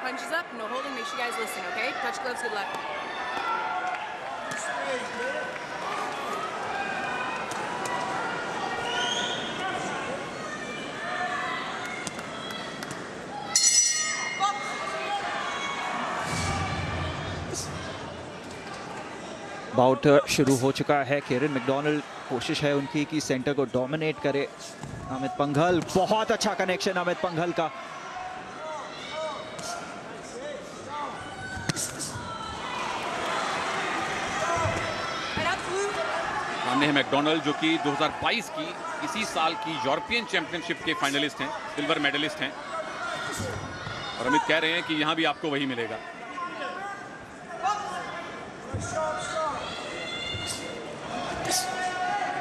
punches up, no holding. Make sure you guys listen, okay? Touch gloves, good luck. Bout शुरू हो चुका है। केरन McDonald, कोशिश है उनकी कि सेंटर को डोमिनेट करे अमित पंघल। बहुत अच्छा कनेक्शन अमित पंघल का। सामने है मैकडोनाल्ड जो कि 2022 की इसी साल की यूरोपियन चैंपियनशिप के फाइनलिस्ट हैं, सिल्वर मेडलिस्ट हैं। और अमित कह रहे हैं कि यहां भी आपको वही मिलेगा।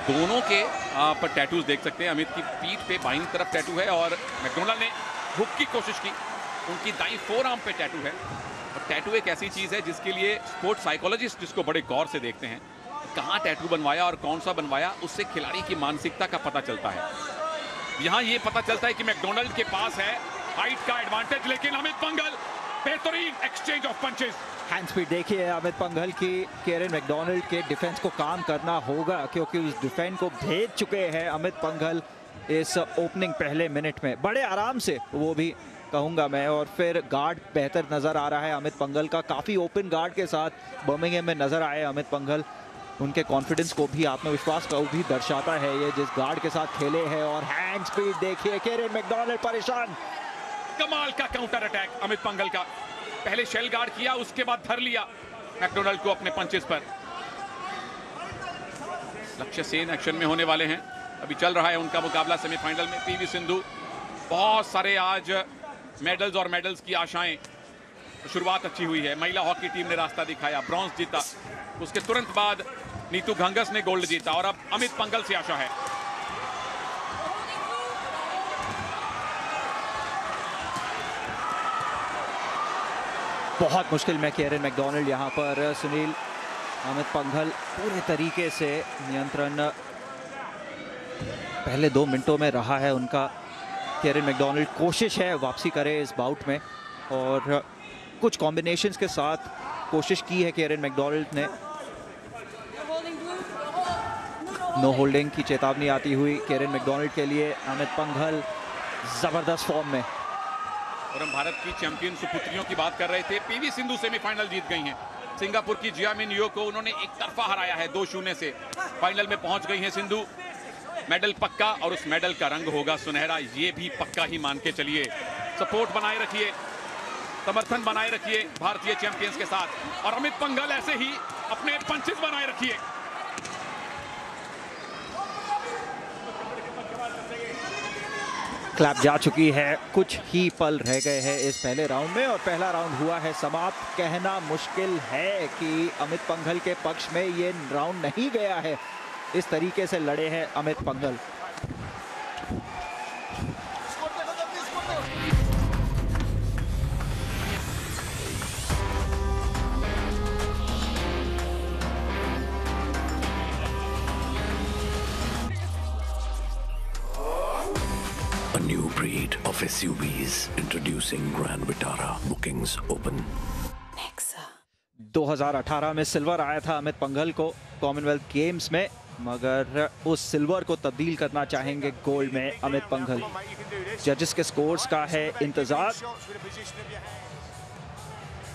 दोनों के आप टैटूज देख सकते हैं। अमित की पीठ पे बाईं तरफ टैटू है और मैकडोनाल्ड ने हुक की कोशिश की। उनकी दाईं फोरआर्म पे टैटू है। और टैटू एक ऐसी चीज है जिसके लिए स्पोर्ट्स साइकोलॉजिस्ट जिसको बड़े गौर से देखते हैं, कहां टैटू बनवाया और कौन सा बनवाया, उससे खिलाड़ी की मानसिकता का पता चलता है। यहां ये पता चलता है कि मैकडोनाल्ड के पास है हाइट का एडवांटेज, लेकिन अमित पंघल बेहतरीन exchange of punches. Hand speed देखिए अमित पंघल की। केरन मैकडोनाल्ड के डिफेंस को काम करना होगा क्योंकि उस डिफेंस को भेज चुके हैं अमित पंघल इस ओपनिंग पहले मिनट में बड़े आराम से, वो भी कहूंगा मैं। और फिर गार्ड बेहतर नजर आ रहा है अमित पंघल का। काफी ओपन गार्ड के साथ बर्मिंघम में नजर आए अमित पंघल। उनके कॉन्फिडेंस को भी, आत्मविश्वास को भी दर्शाता है ये जिस गार्ड के साथ खेले हैं। और हैंड स्पीड देखिए, केरन मैकडोनाल्ड परेशान। कमाल का काउंटर अटैक अमित पंघल का। पहले शेल गार्ड किया, उसके बाद धर लिया मैकडोनाल्ड को अपने पंचेस पर। लक्ष्य सेन एक्शन में होने वाले हैं। अभी चल रहा है उनका मुकाबला सेमीफाइनल में। पीवी सिंधु, बहुत सारे आज मेडल्स और मेडल्स की आशाएं। शुरुआत अच्छी हुई है। महिला हॉकी टीम ने रास्ता दिखाया, ब्रॉन्ज जीता। उसके तुरंत बाद नीतू घंगस ने गोल्ड जीता और अब अमित पंघल से आशा है। बहुत मुश्किल में केरन मैकडोनाल्ड यहाँ पर। सुनील, अमित पंघल पूरे तरीके से नियंत्रण पहले 2 मिनटों में रहा है उनका। केरन मैकडोनाल्ड कोशिश है वापसी करे इस बाउट में और कुछ कॉम्बिनेशंस के साथ कोशिश की है केरन मैकडोनाल्ड ने। नो होल्डिंग की चेतावनी आती हुई केरन मैकडोनाल्ड के लिए। अमित पंघल जबरदस्त फॉर्म में। और हम भारत की चैंपियन सुपुत्रियों की बात कर रहे थे। पीवी सिंधु सेमीफाइनल जीत गई हैं। सिंगापुर की जियामिन यो को उन्होंने एक तरफा हराया है 2-0 से। फाइनल में पहुंच गई हैं सिंधु। मेडल पक्का और उस मेडल का रंग होगा सुनहरा, ये भी पक्का ही मान के चलिए। सपोर्ट बनाए रखिए, समर्थन बनाए रखिए भारतीय चैंपियंस के साथ। और अमित पंघल ऐसे ही अपने पंचेस बनाए रखिए। क्लैप जा चुकी है। कुछ ही पल रह गए हैं इस पहले राउंड में और पहला राउंड हुआ है समाप्त। कहना मुश्किल है कि अमित पंघल के पक्ष में ये राउंड नहीं गया है। इस तरीके से लड़े हैं Amit Panghal. A new breed of SUVs introducing Grand Vitara. Bookings open. 2018 में सिल्वर आया था अमित पंघल को कॉमनवेल्थ गेम्स में, मगर उस सिल्वर को तब्दील करना चाहेंगे गोल्ड में अमित पंघल। जजेस के स्कोर्स का है इंतजार।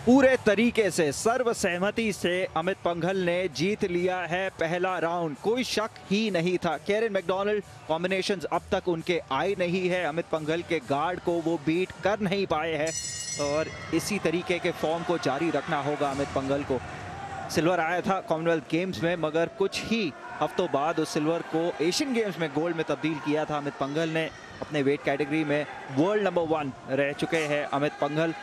पूरे तरीके से सर्वसहमति से अमित पंघल ने जीत लिया है पहला राउंड। कोई शक ही नहीं था। केरन मैकडोनाल्ड कॉम्बिनेशंस अब तक उनके आए नहीं है। अमित पंघल के गार्ड को वो बीट कर नहीं पाए हैं और इसी तरीके के फॉर्म को जारी रखना होगा अमित पंघल को। सिल्वर आया था कॉमनवेल्थ गेम्स में, मगर कुछ ही हफ्तों बाद उस सिल्वर को एशियन गेम्स में गोल्ड में तब्दील किया था अमित पंघल ने। अपने वेट कैटेगरी में वर्ल्ड नंबर 1 रह चुके हैं अमित पंघल।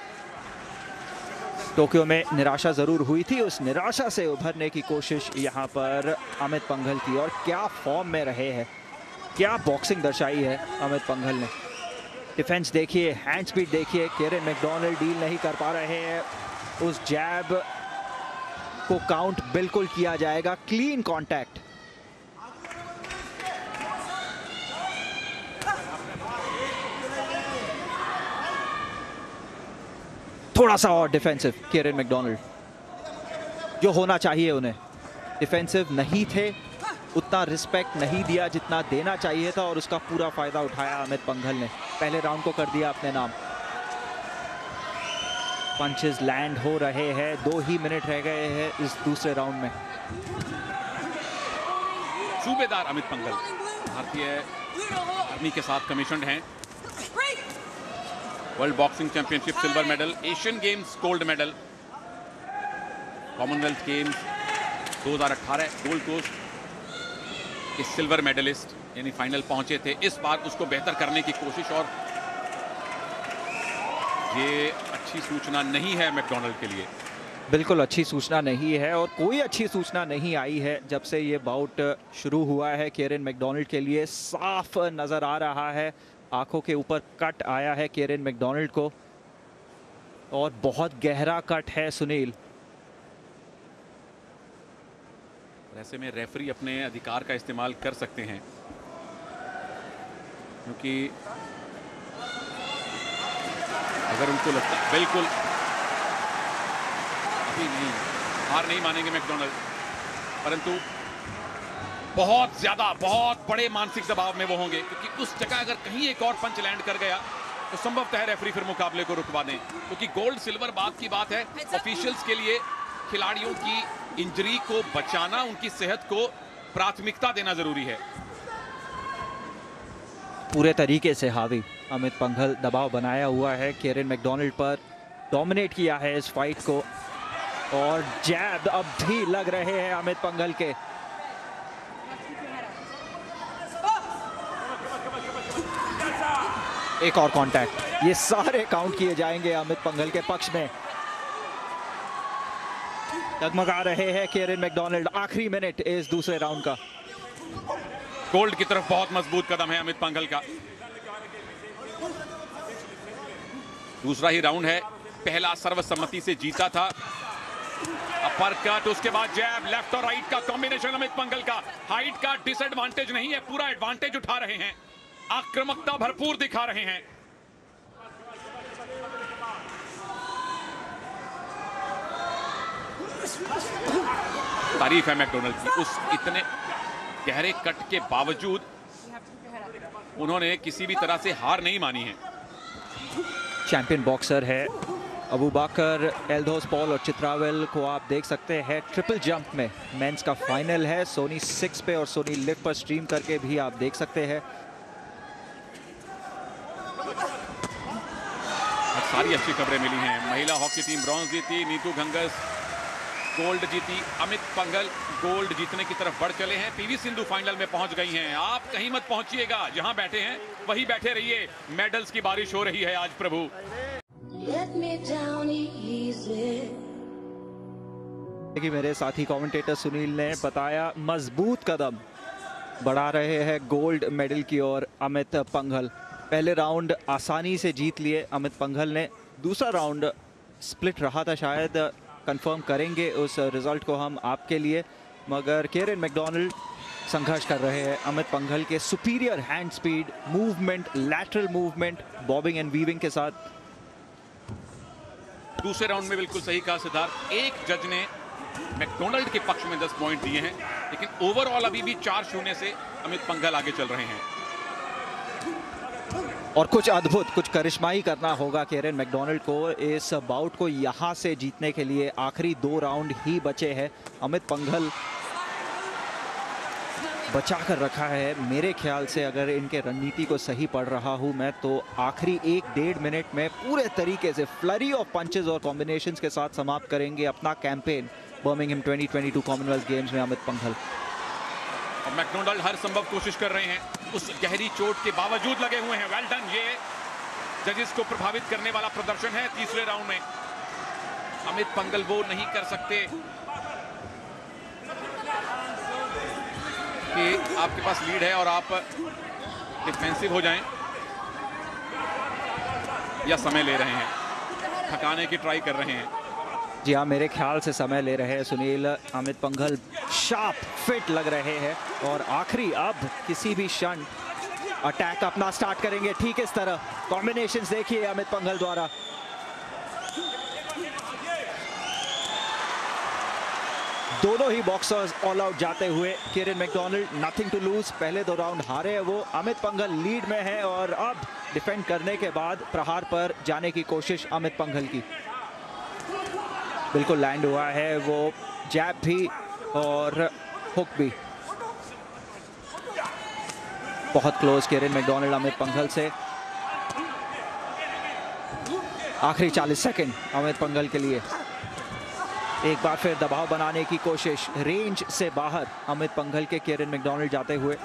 टोक्यो में निराशा जरूर हुई थी, उस निराशा से उभरने की कोशिश यहाँ पर अमित पंघल की। और क्या फॉर्म में रहे हैं, क्या बॉक्सिंग दर्शाई है अमित पंघल ने। डिफेंस देखिए, हैंड स्पीड देखिए। केरन मैकडोनाल्ड डील नहीं कर पा रहे हैं। उस जैब को काउंट बिल्कुल किया जाएगा। Clean contact. थोड़ा सा और डिफेंसिव केरन मैकडोनाल्ड, जो होना चाहिए उन्हें। डिफेंसिव नहीं थे, उतना रिस्पेक्ट नहीं दिया जितना देना चाहिए था, और उसका पूरा फायदा उठाया अमित पंघल ने। पहले राउंड को कर दिया अपने नाम। पंचेस लैंड हो रहे हैं, 2 ही मिनट रह गए हैं इस दूसरे राउंड में। सूबेदार अमित पंघल भारतीय आर्मी के साथ कमीशन्ड हैं। World boxing championship silver medal, Asian games gold medal, Commonwealth games 2018 Gold Coast के सिल्वर मेडलिस्ट, यानी फाइनल पहुंचे थे। इस बार उसको बेहतर करने की कोशिश, और ये अच्छी सूचना नहीं है मैकडोनाल्ड के लिए। बिल्कुल अच्छी सूचना नहीं है, और कोई अच्छी सूचना नहीं आई है जब से ये बाउट शुरू हुआ है। केरन मैकडोनाल्ड के लिए साफ नजर आ रहा है, आंखों के ऊपर कट आया है केरन मैकडोनाल्ड को, और बहुत गहरा कट है सुनील। ऐसे में रेफरी अपने अधिकार का इस्तेमाल कर सकते हैं, क्योंकि अगर उनको लगता बिल्कुल अभी नहीं, हार नहीं मानेंगे मैकडोनाल्ड, परंतु बहुत बड़े मानसिक दबाव में वो होंगे, क्योंकि उस जगह अगर कहीं एक और पंच लैंड कर गया तो संभवतः रेफरी फिर मुकाबले को रुकवा दें, क्योंकि गोल्ड सिल्वर बात की बात है। ऑफिशियल्स के लिए खिलाड़ियों की इंजरी को बचाना, उनकी सेहत को प्राथमिकता देना जरूरी है। पूरे तरीके से हावी अमित पंघल दबाव बनाया हुआ है केरन मैकडोनाल्ड पर, डोमिनेट किया है इस फाइट को, और जैब अब भी लग रहे हैं अमित पंघल के। एक और कांटेक्ट, ये सारे काउंट किए जाएंगे अमित पंघल के पक्ष में। डगमगा रहे हैं केरन मैकडोनाल्ड। आखिरी मिनट इस दूसरे राउंड का। गोल्ड की तरफ बहुत मजबूत कदम है अमित पंघल का। दूसरा ही राउंड है, पहला सर्वसम्मति से जीता था। अपर कट, उसके बाद जैब, लेफ्ट और राइट का कॉम्बिनेशन अमित पंघल का। हाइट का डिसएडवांटेज नहीं है, पूरा एडवांटेज उठा रहे हैं, आक्रामकता भरपूर दिखा रहे हैं। तारीफ है मैकडोनाल्ड की, उस इतने गहरे कट के बावजूद उन्होंने किसी भी तरह से हार नहीं मानी है। चैंपियन बॉक्सर है अबू बकर एल्दोस पॉल, और चित्रावेल को आप देख सकते हैं ट्रिपल जंप में। मेंस का फाइनल है, सोनी 6 पे और सोनी लिव पर स्ट्रीम करके भी आप देख सकते हैं। सारी अच्छी खबरें मिली हैं। महिला हॉकी टीम ब्रॉन्ज जीती, नीतू घंगस गोल्ड जीती, अमित पंघल गोल्ड जीतने की तरफ बढ़ चले हैं। पीवी सिंधु फाइनल में पहुंच गई हैं। आप कहीं मत पहुंचिएगा, जहां बैठे हैं वहीं बैठे रहिए। मेडल्स की बारिश हो रही है आज प्रभु। कि मेरे साथी कमेंटेटर सुनील ने बताया, मजबूत कदम बढ़ा रहे हैं गोल्ड मेडल की ओर अमित पंघल। पहले राउंड आसानी से जीत लिए अमित पंघल ने। दूसरा राउंड स्प्लिट रहा था, शायद कंफर्म करेंगे उस रिजल्ट को हम आपके लिए, मगर केरन मैकडोनाल्ड संघर्ष कर रहे हैं अमित पंघल के superior hand speed, movement, lateral movement, bobbing and weaving के साथ। दूसरे राउंड में बिल्कुल सही कहा सिद्धार्थ, एक जज ने मैकडोनाल्ड के पक्ष में 10 पॉइंट दिए हैं, लेकिन ओवरऑल अभी भी 4-0 से अमित पंघल आगे चल रहे हैं। और कुछ अद्भुत, कुछ करिश्माई करना होगा केरन मैकडोनाल्ड को इस बाउट को यहां से जीतने के लिए। आखिरी 2 राउंड ही बचे हैं। अमित पंघल बचा कर रखा है मेरे ख्याल से, अगर इनके रणनीति को सही पढ़ रहा हूं मैं, तो आखिरी 1-1.5 मिनट में पूरे तरीके से फ्लरी ऑफ पंचेस और कॉम्बिनेशंस के साथ समाप्त करेंगे अपना कैंपेन बर्मिंघम 2022 कॉमनवेल्थ गेम्स में अमित पंघल। और मैकडोनाल्ड हर संभव कोशिश कर रहे हैं, उस गहरी चोट के बावजूद लगे हुए हैं। वेल डन, ये जजेस को प्रभावित करने वाला प्रदर्शन है। तीसरे राउंड में अमित पंघल वो नहीं कर सकते कि आपके पास लीड है और आप डिफेंसिव हो जाएं, या समय ले रहे हैं, थकाने की ट्राई कर रहे हैं। जी हाँ, मेरे ख्याल से समय ले रहे हैं सुनील। अमित पंघल शार्प फिट लग रहे हैं, और आखिरी अब किसी भी क्षण अटैक अपना स्टार्ट करेंगे। ठीक इस तरह कॉम्बिनेशंस देखिए अमित पंघल द्वारा। दोनों ही बॉक्सर्स ऑल आउट जाते हुए। केरन मैकडॉनल्ड नथिंग टू लूज, पहले 2 राउंड हारे हैं वो। अमित पंघल लीड में है और अब डिफेंड करने के बाद प्रहार पर जाने की कोशिश अमित पंघल की। बिल्कुल लैंड हुआ है वो जैब भी और हुक भी। बहुत क्लोज केरन मैकडॉनल्ड अमित पंघल से। आखिरी 40 सेकंड अमित पंघल के लिए। एक बार फिर दबाव बनाने की कोशिश, रेंज से बाहर अमित पंघल के केरन मैकडॉनल्ड जाते हुए।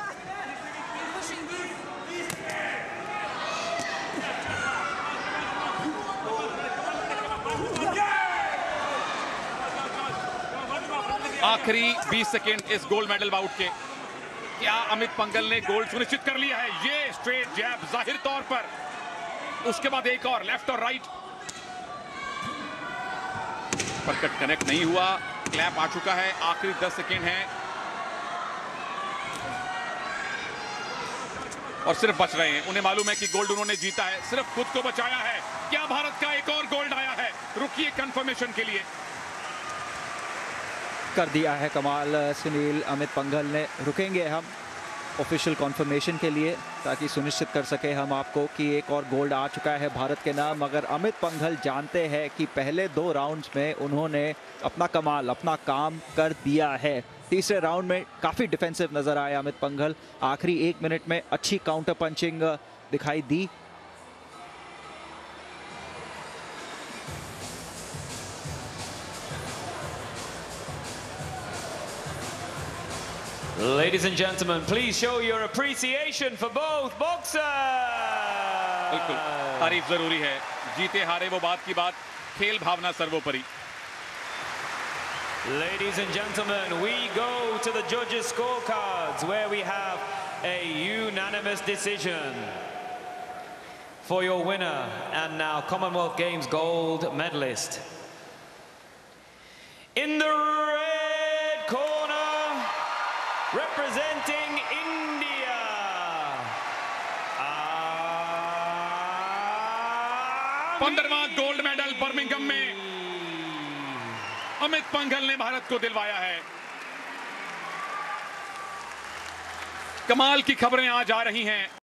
आखिरी 20 सेकंड इस गोल्ड मेडल बाउट के। क्या अमित पंघल ने गोल्ड सुनिश्चित कर लिया है? ये स्ट्रेट जैब जाहिर तौर पर, उसके बाद एक और लेफ्ट और राइट, पर कट कनेक्ट नहीं हुआ। क्लैप आ चुका है, आखिरी 10 सेकंड है और सिर्फ बच रहे हैं। उन्हें मालूम है कि गोल्ड उन्होंने जीता है, सिर्फ खुद को बचाया है। क्या भारत का एक और गोल्ड आया है? रुकिए कंफर्मेशन के लिए। कर दिया है कमाल सुनील अमित पंघल ने। रुकेंगे हम ऑफिशियल कॉन्फर्मेशन के लिए ताकि सुनिश्चित कर सके हम आपको कि एक और गोल्ड आ चुका है भारत के नाम। मगर अमित पंघल जानते हैं कि पहले 2 राउंड्स में उन्होंने अपना कमाल, अपना काम कर दिया है। तीसरे राउंड में काफ़ी डिफेंसिव नज़र आया अमित पंघल। आखिरी 1 मिनट में अच्छी काउंटर पंचिंग दिखाई दी। Ladies and gentlemen, please show your appreciation for both boxers. बिल्कुल तारीफ जरूरी है, जीते हारे वो बात की बात, खेल भावना सर्वोपरि। Ladies and gentlemen, we go to the judges' scorecards where we have a unanimous decision for your winner and now Commonwealth Games gold medalist. In the red corner, representing India, Amit 15वां gold medal Birmingham में अमित पंघल ने भारत को दिलवाया है। कमाल की खबरें आज आ रही हैं।